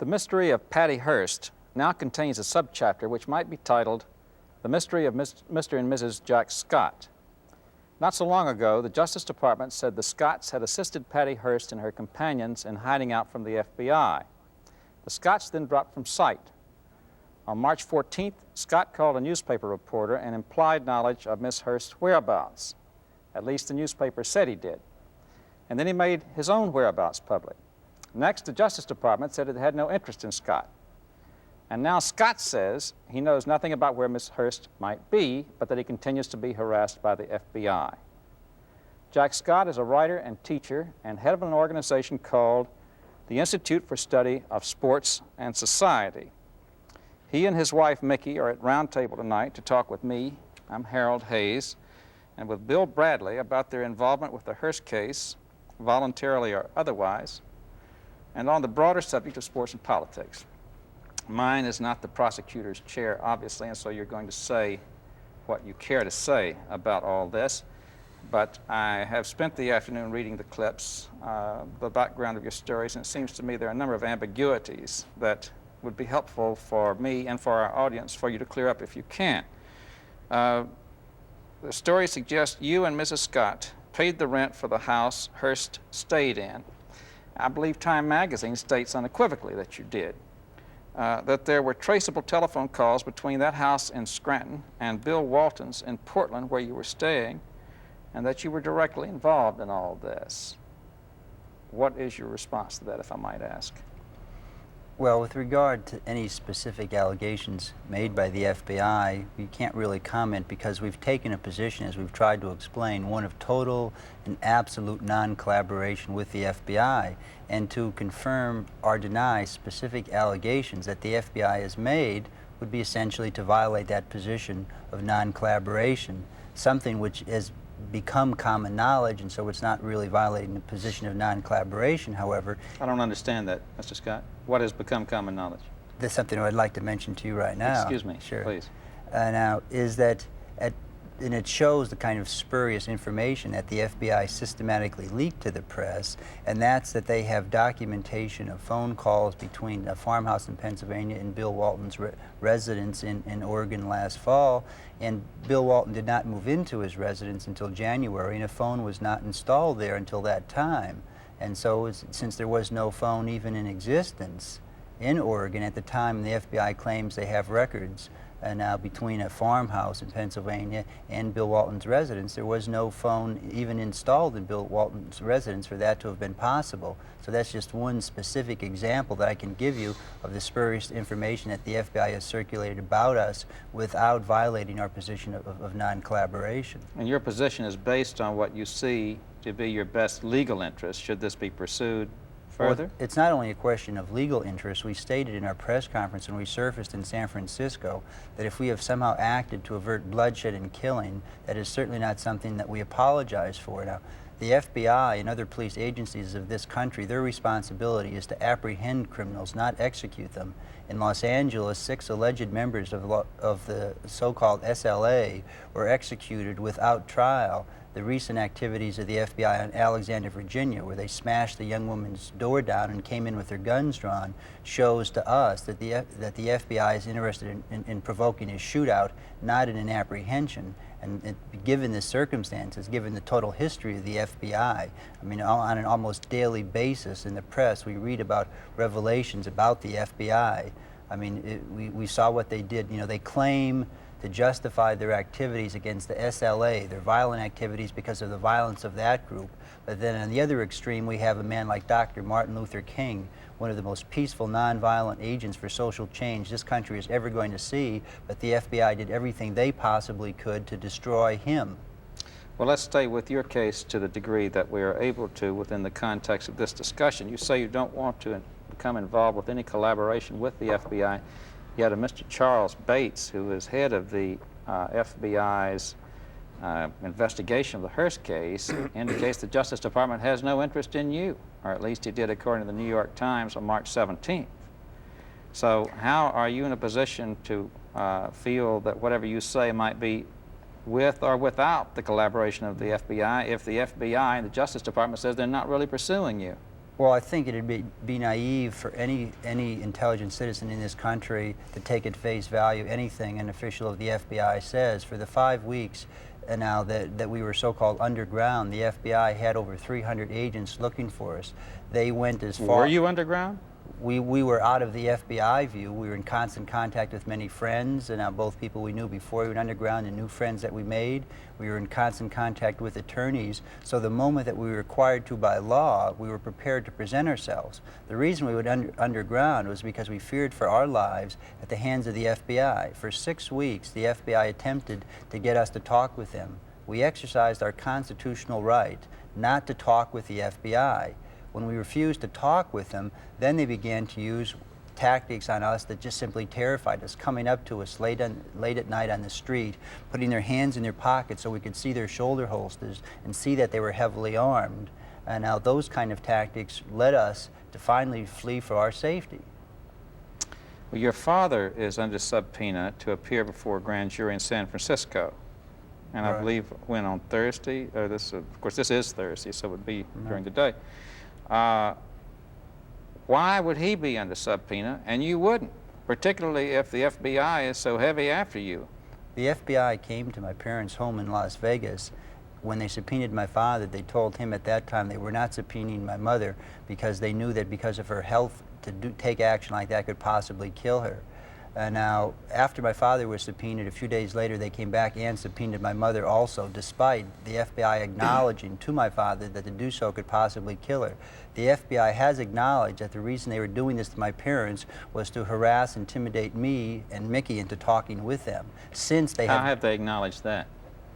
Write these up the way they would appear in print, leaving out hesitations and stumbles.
The mystery of Patty Hearst now contains a subchapter which might be titled The Mystery of Mr. and Mrs. Jack Scott. Not so long ago, the Justice Department said the Scotts had assisted Patty Hearst and her companions in hiding out from the FBI. The Scotts then dropped from sight. On March 14th, Scott called a newspaper reporter and implied knowledge of Miss Hearst's whereabouts. At least the newspaper said he did. And then he made his own whereabouts public. Next, the Justice Department said it had no interest in Scott. And now Scott says he knows nothing about where Miss Hearst might be, but that he continues to be harassed by the FBI. Jack Scott is a writer and teacher and head of an organization called the Institute for Study of Sports and Society. He and his wife, Mickey, are at round table tonight to talk with me, I'm Harold Hayes, and with Bill Bradley about their involvement with the Hearst case, voluntarily or otherwise, and on the broader subject of sports and politics. Mine is not the prosecutor's chair, obviously, and so you're going to say what you care to say about all this. But I have spent the afternoon reading the clips, the background of your stories, and it seems to me there are a number of ambiguities that would be helpful for me and for our audience for you to clear up if you can. The story suggests you and Mrs. Scott paid the rent for the house Hearst stayed in. I believe Time magazine states unequivocally that you did. That there were traceable telephone calls between that house in Scranton and Bill Walton's in Portland where you were staying, and that you were directly involved in all this. What is your response to that, if I might ask? Well, with regard to any specific allegations made by the FBI, we can't really comment because we've taken a position, as we've tried to explain, one of total and absolute non-collaboration with the FBI. And to confirm or deny specific allegations that the FBI has made would be essentially to violate that position of non-collaboration, something which has become common knowledge, and so it's not really violating the position of non-collaboration. However, I don't understand that, Mr. Scott. What has become common knowledge? That's something I'd like to mention to you right now. Excuse me, sure. Please. Now, is that, and it shows the kind of spurious information that the FBI systematically leaked to the press, and that's that they have documentation of phone calls between a farmhouse in Pennsylvania and Bill Walton's residence in Oregon last fall. And Bill Walton did not move into his residence until January, and a phone was not installed there until that time. And so since there was no phone even in existence in Oregon at the time, the FBI claims they have records now between a farmhouse in Pennsylvania and Bill Walton's residence, there was no phone even installed in Bill Walton's residence for that to have been possible. So that's just one specific example that I can give you of the spurious information that the FBI has circulated about us without violating our position of non-collaboration. And your position is based on what you see to be your best legal interest, should this be pursued further? Well, it's not only a question of legal interest. We stated in our press conference when we surfaced in San Francisco that if we have somehow acted to avert bloodshed and killing, that is certainly not something that we apologize for. Now, the FBI and other police agencies of this country, their responsibility is to apprehend criminals, not execute them. In Los Angeles, 6 alleged members of the so-called SLA were executed without trial. The recent activities of the FBI in Alexandria, Virginia, where they smashed the young woman's door down and came in with their guns drawn, shows to us that the FBI is interested in provoking a shootout, not in an apprehension. And given the circumstances, given the total history of the FBI, I mean, on an almost daily basis in the press, we read about revelations about the FBI. I mean, we saw what they did. You know, they claim to justify their activities against the SLA, their violent activities because of the violence of that group. But then on the other extreme, we have a man like Dr. Martin Luther King, one of the most peaceful, nonviolent agents for social change this country is ever going to see, but the FBI did everything they possibly could to destroy him. Well, let's stay with your case to the degree that we are able to within the context of this discussion. You say you don't want to become involved with any collaboration with the FBI, yet a Mr. Charles Bates, who is head of the FBI's investigation of the Hearst case, indicates the Justice Department has no interest in you, or at least he did according to the New York Times on March 17th. So how are you in a position to feel that whatever you say might be with or without the collaboration of the FBI if the FBI and the Justice Department says they're not really pursuing you? Well, I think it'd be naive for any intelligent citizen in this country to take at face value anything an official of the FBI says. For the 5 weeks now that we were so-called underground, the FBI had over 300 agents looking for us. They went as far... Were you underground? We were out of the FBI view. We were in constant contact with many friends, and now both people we knew before we went underground and new friends that we made. We were in constant contact with attorneys. So the moment that we were required to by law, we were prepared to present ourselves. The reason we went underground was because we feared for our lives at the hands of the FBI. For 6 weeks, the FBI attempted to get us to talk with them. We exercised our constitutional right not to talk with the FBI. When we refused to talk with them, then they began to use tactics on us that just simply terrified us, coming up to us late at night on the street, putting their hands in their pockets so we could see their shoulder holsters and see that they were heavily armed. And now those kind of tactics led us to finally flee for our safety. Well, your father is under subpoena to appear before a grand jury in San Francisco. And Right. I believe when on Thursday, of course this is Thursday, so it would be during the day. Why would he be under subpoena and you wouldn't, particularly if the FBI is so heavy after you? The FBI came to my parents' home in Las Vegas. When they subpoenaed my father, they told him at that time they were not subpoenaing my mother because they knew that because of her health, to take action like that could possibly kill her. Now, after my father was subpoenaed, a few days later, they came back and subpoenaed my mother also, despite the FBI acknowledging to my father that to do so could possibly kill her. The FBI has acknowledged that the reason they were doing this to my parents was to harass, intimidate me and Mickey into talking with them. Since they How have they acknowledged that?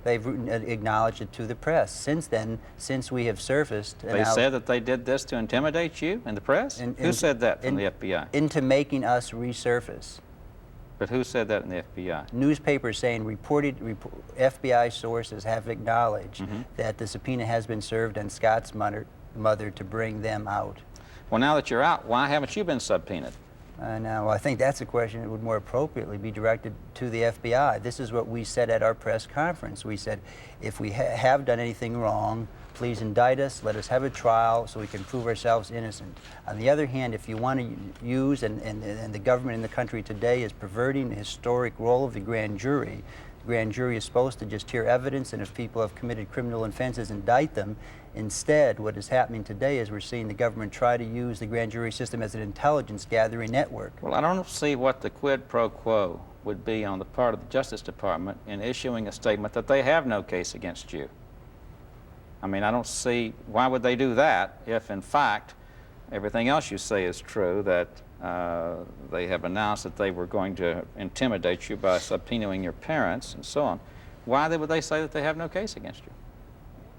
They've acknowledged it to the press. Since then, since we have surfaced... They said that they did this to intimidate you in the press? Who said that from the FBI? Into making us resurface. But who said that in the FBI? Newspapers saying FBI sources have acknowledged that the subpoena has been served on Scott's mother to bring them out. Well, now that you're out, why haven't you been subpoenaed? Now, I think that's a question that would more appropriately be directed to the FBI. This is what we said at our press conference. We said, if we have done anything wrong, please indict us, let us have a trial so we can prove ourselves innocent. On the other hand, if you want to use, and the government in the country today is perverting the historic role of the grand jury is supposed to just hear evidence, and if people have committed criminal offenses, indict them. Instead, what is happening today is we're seeing the government try to use the grand jury system as an intelligence gathering network. Well, I don't see what the quid pro quo would be on the part of the Justice Department in issuing a statement that they have no case against you. I mean, I don't see why would they do that if, in fact, everything else you say is true, that they have announced that they were going to intimidate you by subpoenaing your parents and so on. Why would they say that they have no case against you?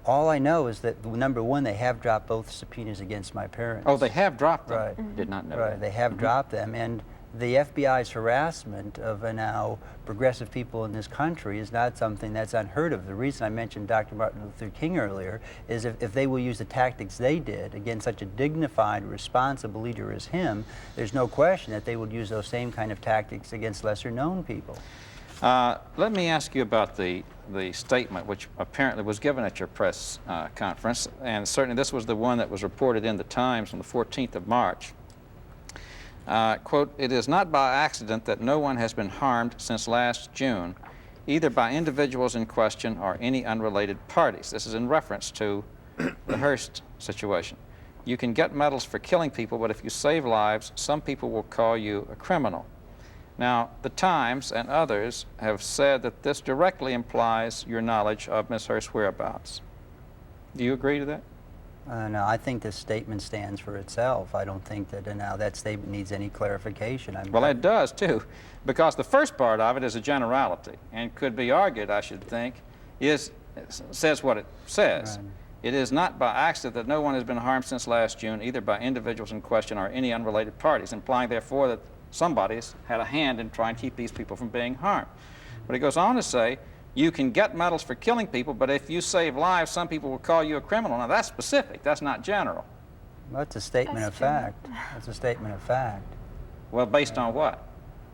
All I know is that, number one, they have dropped both subpoenas against my parents. Oh, they have dropped them? Right. Did not know Right, that. they have dropped them, and the FBI's harassment of now progressive people in this country is not something that's unheard of. The reason I mentioned Dr. Martin Luther King earlier is if they will use the tactics they did against such a dignified, responsible leader as him, there's no question that they would use those same kind of tactics against lesser-known people. Let me ask you about the statement which apparently was given at your press conference, and certainly this was the one that was reported in the Times on the 14th of March. Quote, "It is not by accident that no one has been harmed since last June, either by individuals in question or any unrelated parties." This is in reference to the Hearst situation. "You can get medals for killing people, but if you save lives, some people will call you a criminal." Now, the Times and others have said that this directly implies your knowledge of Ms. Hearst's whereabouts. Do you agree to that? No, I think this statement stands for itself. I don't think that now that statement needs any clarification. Well, it does, too, because the first part of it is a generality and could be argued, I should think, says what it says. Right. "It is not by accident that no one has been harmed since last June, either by individuals in question or any unrelated parties," implying, therefore, that somebody's had a hand in trying to keep these people from being harmed. But it goes on to say, "You can get medals for killing people, but if you save lives, some people will call you a criminal." Now, that's specific. That's not general. That's a statement of fact. That's a statement of fact. Well, based on what?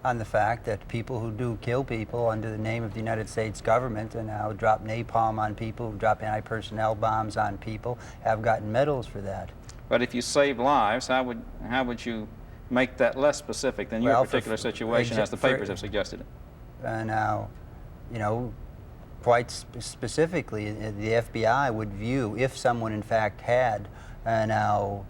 On the fact that people who do kill people under the name of the United States government and now drop napalm on people, who drop anti-personnel bombs on people, have gotten medals for that. But if you save lives, how would you make that less specific than your particular situation, as the papers have suggested it? Now, you know, quite specifically, the FBI would view, if someone in fact had, now,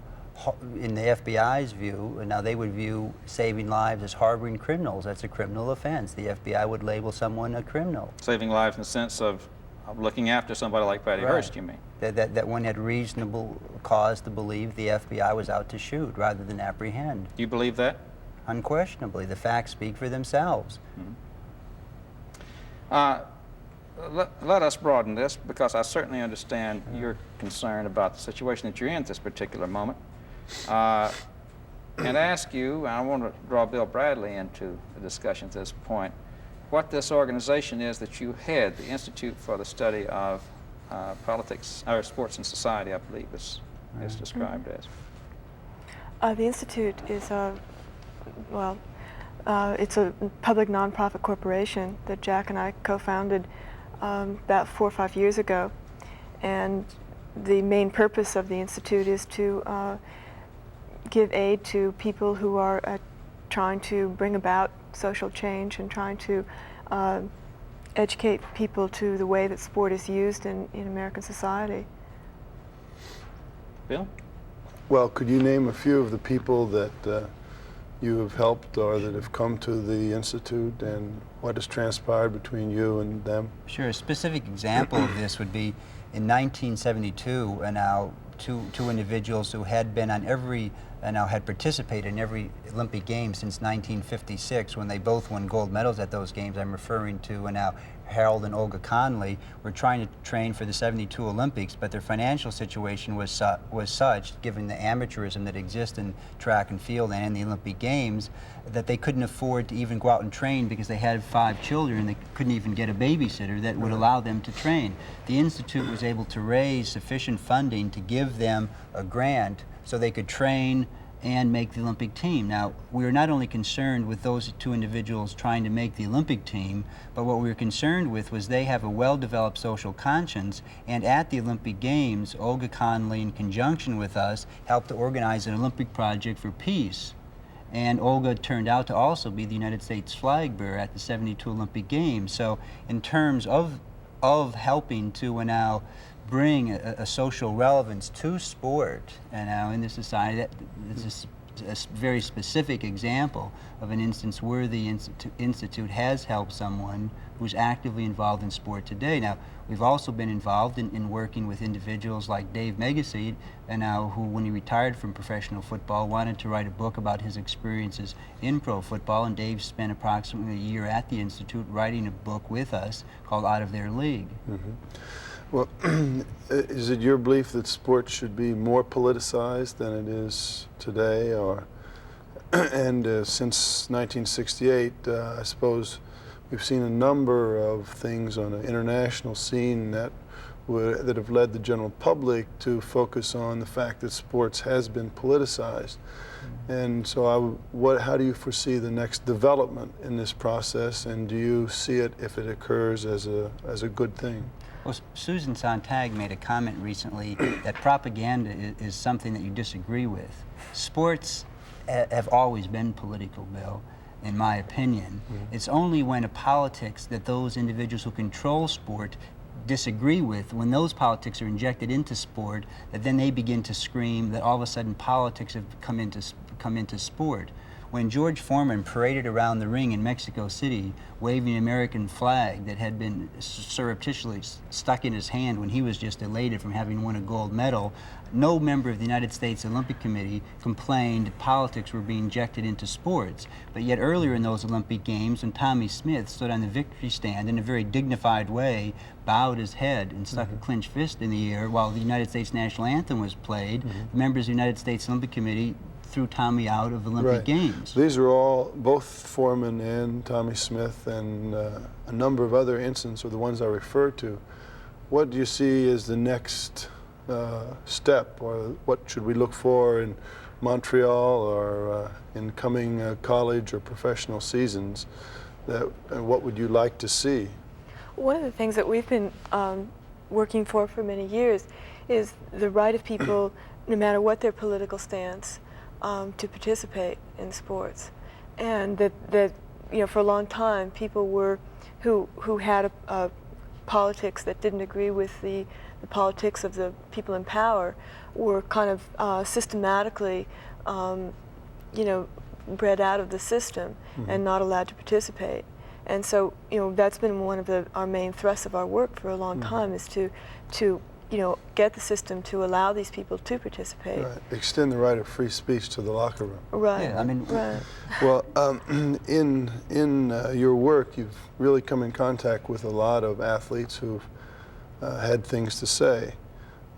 in the FBI's view, now they would view saving lives as harboring criminals. That's a criminal offense. The FBI would label someone a criminal. Saving lives in the sense of looking after somebody like Patty Hearst, you mean? That one had reasonable cause to believe the FBI was out to shoot rather than apprehend. Do you believe that? Unquestionably. The facts speak for themselves. Let us broaden this, because I certainly understand your concern about the situation that you're in at this particular moment. And ask you, I want to draw Bill Bradley into the discussion at this point, what this organization is that you head, the Institute for the Study of Politics, or Sports and Society, I believe is described as. The Institute is it's a public nonprofit corporation that Jack and I co-founded about 4 or 5 years ago. And the main purpose of the Institute is to give aid to people who are trying to bring about social change and trying to educate people to the way that sport is used in American society. Bill? Well, could you name a few of the people that you have helped or that have come to the Institute, and what has transpired between you and them? Sure. A specific example of this would be in 1972, now two individuals who had been on every, now had participated in every Olympic Games since 1956, when they both won gold medals at those games. I'm referring to now Harold and Olga Conley, were trying to train for the 72 Olympics, but their financial situation was such, given the amateurism that exists in track and field and in the Olympic Games, that they couldn't afford to even go out and train because they had 5 children. They couldn't even get a babysitter that would allow them to train. The Institute was able to raise sufficient funding to give them a grant so they could train and make the Olympic team. Now, we were not only concerned with those 2 individuals trying to make the Olympic team, but what we were concerned with was they have a well-developed social conscience, and at the Olympic Games, Olga Conley, in conjunction with us, helped to organize an Olympic project for peace. And Olga turned out to also be the United States flag bearer at the 72 Olympic Games. So in terms of helping to now bring a social relevance to sport, and now in this society, this is a very specific example of an instance where the Institute has helped someone who's actively involved in sport today. Now, we've also been involved in working with individuals like Dave Megaseed, and now who, when he retired from professional football, wanted to write a book about his experiences in pro football, and Dave spent approximately a year at the Institute writing a book with us called Out of Their League. Well, is it your belief that sports should be more politicized than it is today? And since 1968, I suppose we've seen a number of things on an international scene that have led the general public to focus on the fact that sports has been politicized. And so how do you foresee the next development in this process, and do you see it, if it occurs, as a good thing? Well, Susan Sontag made a comment recently that propaganda is something that you disagree with. Sports have always been political, Bill, in my opinion. It's only when a politics that those individuals who control sport disagree with, when those politics are injected into sport, that then they begin to scream that all of a sudden politics have come into sport. When George Foreman paraded around the ring in Mexico City waving an American flag that had been surreptitiously stuck in his hand when he was just elated from having won a gold medal, no member of the United States Olympic Committee complained politics were being injected into sports. But yet earlier in those Olympic Games, when Tommy Smith stood on the victory stand in a very dignified way, bowed his head and stuck a clenched fist in the air while the United States national anthem was played, members of the United States Olympic Committee threw Tommy out of Olympic Games. These are all, both Foreman and Tommy Smith and a number of other incidents are the ones I referred to. What do you see as the next step, or what should we look for in Montreal or in coming college or professional seasons? What would you like to see? One of the things that we've been working for many years is the right of people no matter what their political stance, to participate in sports. And that you know, for a long time, people were, who had a politics that didn't agree with the politics of the people in power, were kind of systematically, you know, bred out of the system and not allowed to participate. And so, you know, that's been one of our main thrusts of our work for a long time, is to you know, get the system to allow these people to participate. Right. Extend the right of free speech to the locker room. Right. Yeah, I mean, right. Well, in your work, you've really come in contact with a lot of athletes who've had things to say,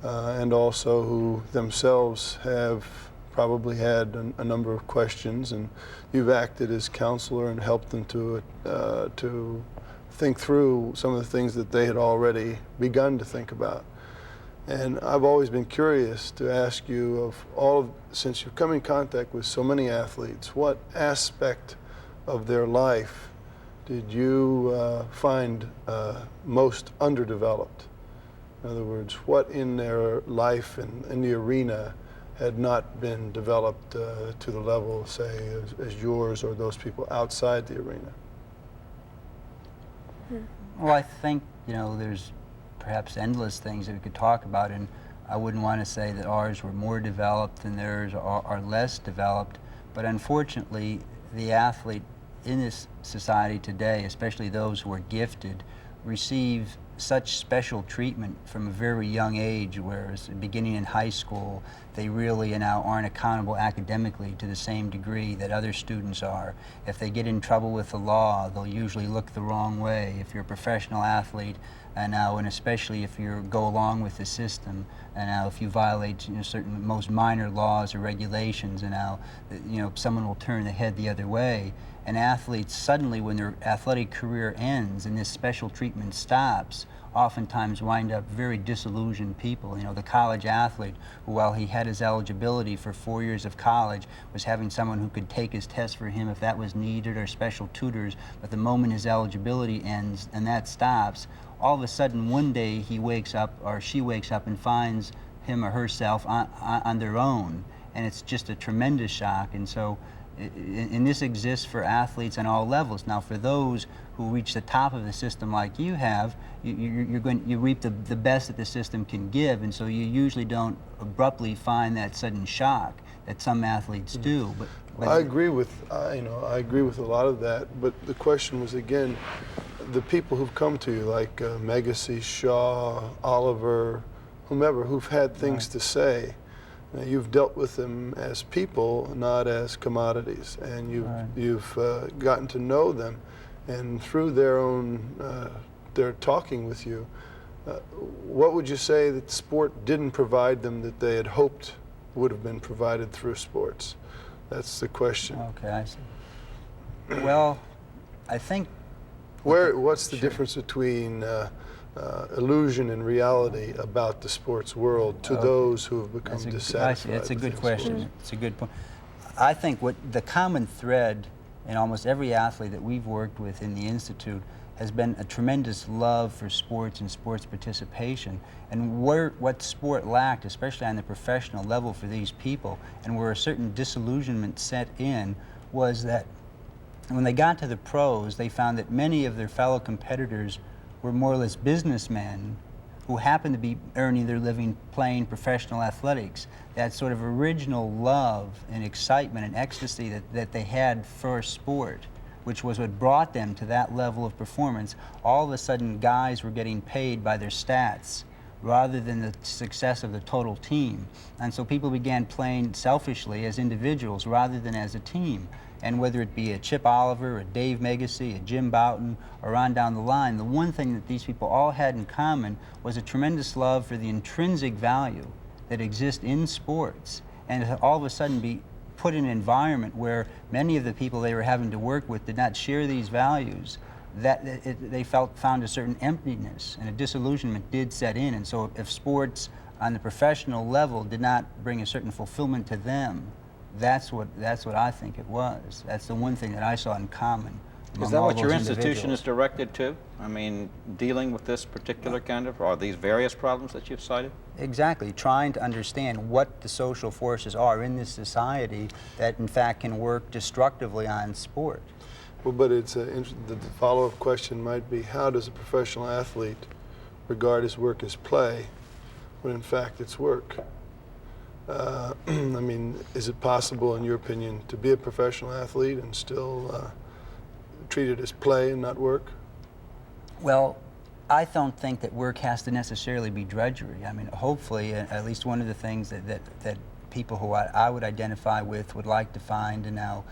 and also who themselves have probably had a number of questions, and you've acted as counselor and helped them to think through some of the things that they had already begun to think about. And I've always been curious to ask you, since you've come in contact with so many athletes, what aspect of their life did you find most underdeveloped? In other words, what in their life in the arena had not been developed to the level, say, as yours or those people outside the arena? well, I think, you know, there's perhaps endless things that we could talk about, and I wouldn't want to say that ours were more developed and theirs are less developed, but unfortunately, the athlete in this society today, especially those who are gifted, receive such special treatment from a very young age, whereas beginning in high school, they really now aren't accountable academically to the same degree that other students are. If they get in trouble with the law, they'll usually look the wrong way. If you're a professional athlete, and especially if you go along with the system, and now if you violate, you know, certain most minor laws or regulations, and now, you know, someone will turn the head the other way. And athletes suddenly, when their athletic career ends and this special treatment stops, oftentimes wind up very disillusioned people. You know, the college athlete who, while he had his eligibility for 4 years of college, was having someone who could take his test for him if that was needed, or special tutors, but the moment his eligibility ends and that stops, all of a sudden one day he wakes up, or she wakes up, and finds him or herself on their own, and it's just a tremendous shock. And so and this exists for athletes on all levels. Now, for those who reach the top of the system like you have, you reap the best that the system can give, and so you usually don't abruptly find that sudden shock that some athletes do. But I agree with I agree with a lot of that. But the question was, again, the people who've come to you, like Megacy, Shaw, Oliver, whomever, who've had things to say. You've dealt with them as people, not as commodities, and you've gotten to know them, and through their talking with you, what would you say that sport didn't provide them that they had hoped would have been provided through sports? That's the question. Okay, I see. Well, I think. What's the difference between illusion and reality about the sports world to those who have become dissatisfied? That's a good question. It's a good point. I think what the common thread in almost every athlete that we've worked with in the Institute has been a tremendous love for sports and sports participation. And what sport lacked, especially on the professional level for these people, and where a certain disillusionment set in, was that when they got to the pros, they found that many of their fellow competitors were more or less businessmen who happened to be earning their living playing professional athletics. That sort of original love and excitement and ecstasy that they had for sport, which was what brought them to that level of performance, all of a sudden guys were getting paid by their stats rather than the success of the total team. And so people began playing selfishly as individuals rather than as a team. And whether it be a Chip Oliver, a Dave Megacy, a Jim Bouton, or on down the line, the one thing that these people all had in common was a tremendous love for the intrinsic value that exists in sports. And to all of a sudden be put in an environment where many of the people they were having to work with did not share these values, they found a certain emptiness, and a disillusionment did set in. And so if sports on the professional level did not bring a certain fulfillment to them, that's what I think it was. That's the one thing that I saw in common Is that what your those institution is individuals. directed to? I mean, dealing with this particular kind of, or these various problems that you've cited? Exactly, trying to understand what the social forces are in this society that in fact can work destructively on sport. Well, but it's the follow-up question might be, how does a professional athlete regard his work as play when in fact it's work? I mean, is it possible, in your opinion, to be a professional athlete and still treat it as play and not work? Well, I don't think that work has to necessarily be drudgery. I mean, hopefully, at least one of the things that people who I would identify with would like to find and now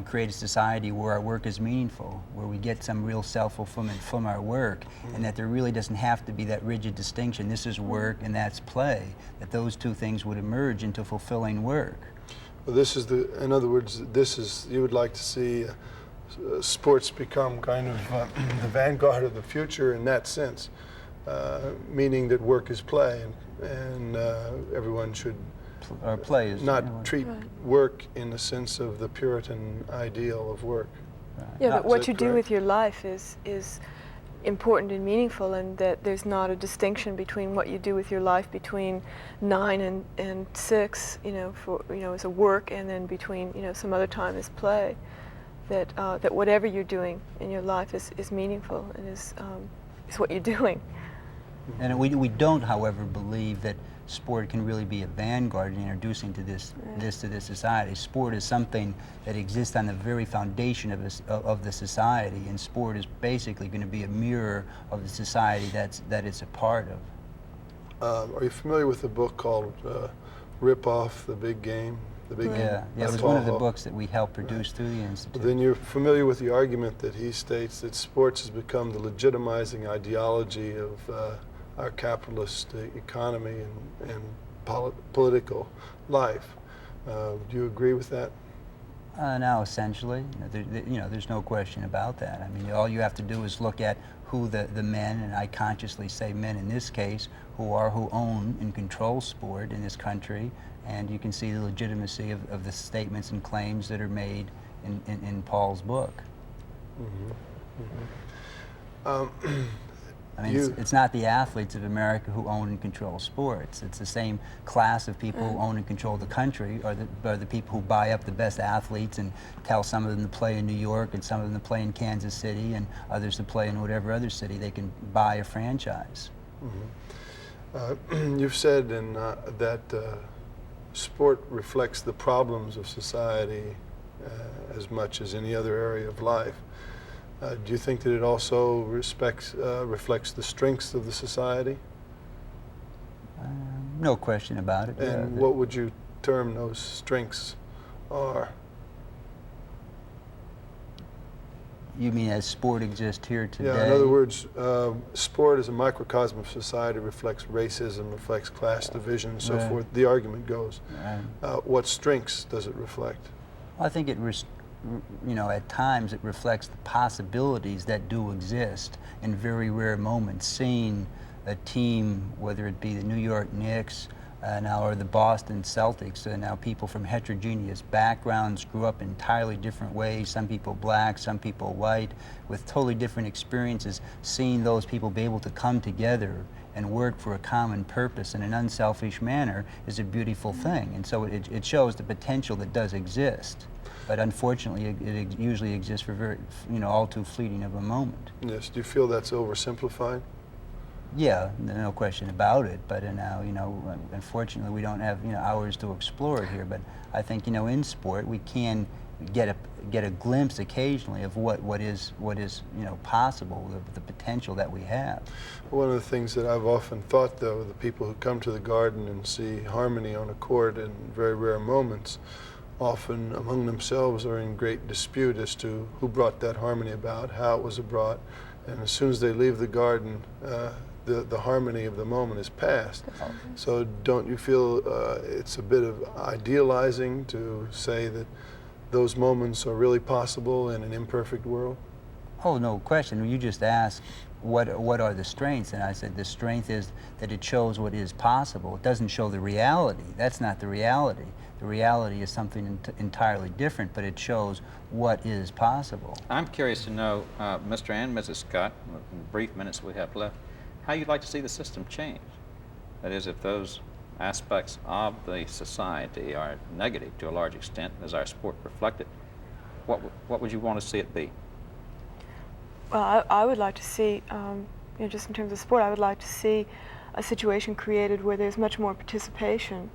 create a society where our work is meaningful, where we get some real self-fulfillment from our work, and that there really doesn't have to be that rigid distinction, this is work and that's play, that those two things would emerge into fulfilling work. Well, this is in other words, you would like to see sports become kind of the vanguard of the future in that sense, meaning that work is play, and everyone should Or play is not treat work in the sense of the Puritan ideal of work. Yeah, that what Is you that do correct? with your life is important and meaningful, and that there's not a distinction between what you do with your life between 9 and 6, as a work, and then between, some other time as play. That whatever you're doing in your life is meaningful and is what you're doing. And we don't, however, believe that sport can really be a vanguard in introducing to this to this society. Sport is something that exists on the very foundation of the society, and sport is basically going to be a mirror of the society that it's a part of. Are you familiar with the book called Rip Off the Big Game? The Big Game? Yeah, it was one of the books that we helped produce through the Institute. Then you're familiar with the argument that he states that sports has become the legitimizing ideology of our capitalist economy and political life. Do you agree with that? Now, essentially, there's no question about that. I mean, all you have to do is look at who the men, and I consciously say men in this case, who own and control sport in this country, and you can see the legitimacy of the statements and claims that are made in Paul's book. I mean, it's not the athletes of America who own and control sports. It's the same class of people who own and control the country, are the people who buy up the best athletes and tell some of them to play in New York and some of them to play in Kansas City and others to play in whatever other city they can buy a franchise. You've said that sport reflects the problems of society as much as any other area of life. Do you think that it also reflects the strengths of the society? No question about it. And what would you term those strengths are? You mean as sport exists here today? Yeah, in other words, sport as a microcosm of society reflects racism, reflects class division, and so forth. The argument goes. What strengths does it reflect? I think at times it reflects the possibilities that do exist in very rare moments. Seeing a team, whether it be the New York Knicks now or the Boston Celtics, now people from heterogeneous backgrounds grew up entirely different ways, some people black, some people white, with totally different experiences. Seeing those people be able to come together and work for a common purpose in an unselfish manner is a beautiful thing. And so it shows the potential that does exist. But unfortunately, it usually exists for very, all too fleeting of a moment. Yes. Do you feel that's oversimplified? Yeah, no question about it. But now, unfortunately, we don't have hours to explore it here. But I think in sport we can get a glimpse occasionally of what is possible, the potential that we have. One of the things that I've often thought, though, the people who come to the Garden and see harmony on a court in very rare moments, often among themselves are in great dispute as to who brought that harmony about, how it was brought, and as soon as they leave the Garden, the harmony of the moment is past. So don't you feel it's a bit of idealizing to say that those moments are really possible in an imperfect world? Oh, no question. You just asked what are the strengths? And I said the strength is that it shows what is possible. It doesn't show the reality. That's not the reality. The reality is something entirely different, but it shows what is possible. I'm curious to know, Mr. and Mrs. Scott, in the brief minutes we have left, how you'd like to see the system change. That is, if those aspects of the society are negative to a large extent, as our sport reflected, what would you want to see it be? Well, I would like to see, just in terms of sport, I would like to see a situation created where there's much more participation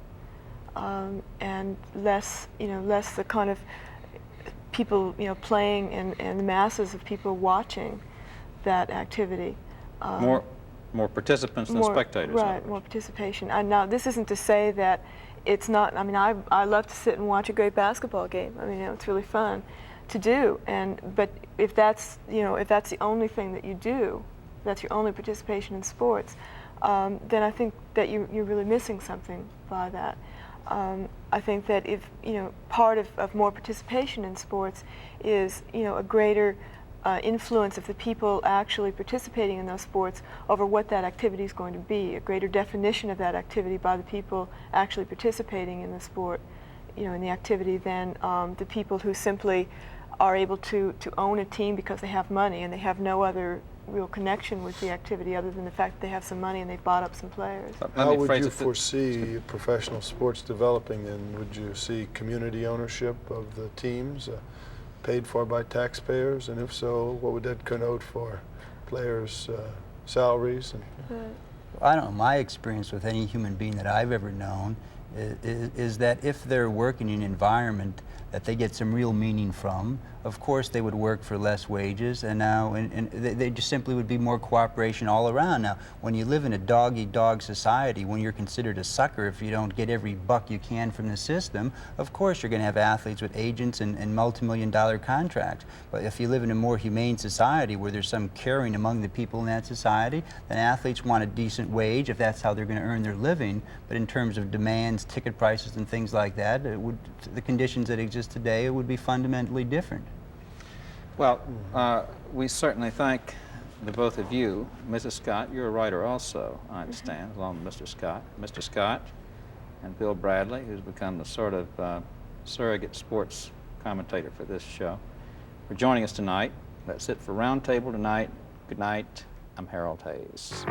and less the kind of people, playing and the masses of people watching that activity. More participants than spectators. Right, more participation. And now, this isn't to say that it's not, I mean, I love to sit and watch a great basketball game. I mean, it's really fun to do. But if that's, if that's the only thing that you do, that's your only participation in sports, then I think that you're really missing something by that. I think that if, part of more participation in sports is, a greater influence of the people actually participating in those sports over what that activity is going to be, a greater definition of that activity by the people actually participating in the sport, in the activity, than the people who simply are able to own a team because they have money and they have no other real connection with the activity other than the fact that they have some money and they've bought up some players. How would you foresee professional sports developing, and would you see community ownership of the teams paid for by taxpayers, and if so, what would that connote for players' salaries? I don't know, my experience with any human being that I've ever known is that if they're working in an environment that they get some real meaning from, of course they would work for less wages, and they just simply would be more cooperation all around. Now, when you live in a dog-eat-dog society, when you're considered a sucker if you don't get every buck you can from the system, of course you're going to have athletes with agents and multi-million-dollar contracts. But if you live in a more humane society where there's some caring among the people in that society, then athletes want a decent wage if that's how they're going to earn their living. But in terms of demands, ticket prices, and things like that, the conditions that exist today, it would be fundamentally different. Well, we certainly thank the both of you. Mrs. Scott, you're a writer also, I understand, along with Mr. Scott. Mr. Scott and Bill Bradley, who's become the sort of surrogate sports commentator for this show, for joining us tonight. That's it for Roundtable tonight. Good night. I'm Harold Hayes.